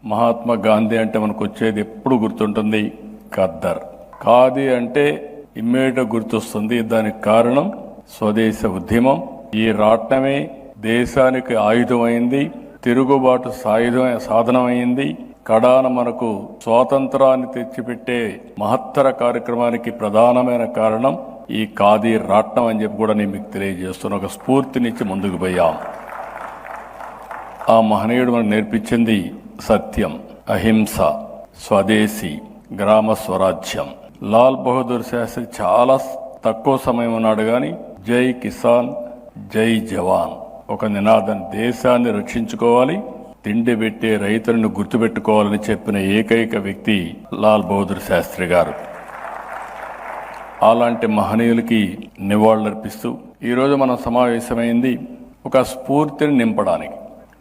మహాత్మా గాంధీ అంటే మనకు వచ్చేది ఎప్పుడు గుర్తుంటుంది ఖద్దర్. ఖాదీ అంటే ఇమ్మీడియట్ గుర్తొస్తుంది. దానికి కారణం స్వదేశ ఉద్యమం. ఈ రాట్నమే దేశానికి ఆయుధమైంది, తిరుగుబాటు సాధనమైంది. కడాన మనకు స్వాతంత్రాన్ని తెచ్చిపెట్టే మహత్తర కార్యక్రమానికి ప్రధానమైన కారణం ఈ ఖాదీ రాట్నం అని చెప్పి కూడా నేను మీకు తెలియజేస్తున్న ఒక స్ఫూర్తినిచ్చి ముందుకు పోయాం. ఆ మహనీయుడు మనకు నేర్పించింది సత్యం, అహింస, స్వదేశీ, గ్రామ స్వరాజ్యం. లాల్ బహదూర్ శాస్త్రి చాలా తక్కువ సమయం ఉన్నాడు కానీ జై కిసాన్, జై జవాన్ ఒక నినాదం. దేశాన్ని రక్షించుకోవాలి, తిండి పెట్టే రైతులను గుర్తుపెట్టుకోవాలని చెప్పిన ఏకైక వ్యక్తి లాల్ బహదూర్ శాస్త్రి గారు. అలాంటి మహనీయులకి నివాళులర్పిస్తూ ఈరోజు మనం సమావేశమైంది ఒక స్ఫూర్తిని నింపడానికి.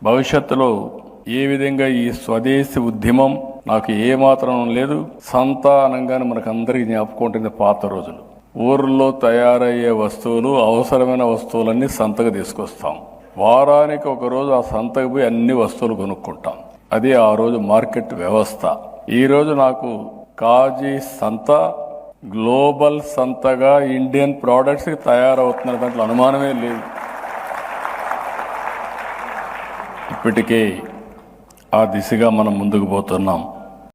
భవిష్యత్తులో ఏ విధంగా ఈ స్వదేశీ ఉద్యమం నాకు ఏమాత్రం లేదు. సంత అనగానే మనకు అందరికీ జ్ఞాపకం పాత రోజులు. ఊర్లో తయారయ్యే వస్తువులు, అవసరమైన వస్తువులన్నీ సంతకు తీసుకొస్తాం. వారానికి ఒకరోజు ఆ సంతకు పోయి అన్ని వస్తువులు కొనుక్కుంటాం. అది ఆ రోజు మార్కెట్ వ్యవస్థ. ఈరోజు నాకు కాజీ సంత గ్లోబల్ సంతగా ఇండియన్ ప్రోడక్ట్స్ తయారవుతున్న దాంట్లో అనుమానమే లేదు. ఇప్పటికే ఆ దిశగా మనం ముందుకు పోతున్నాం.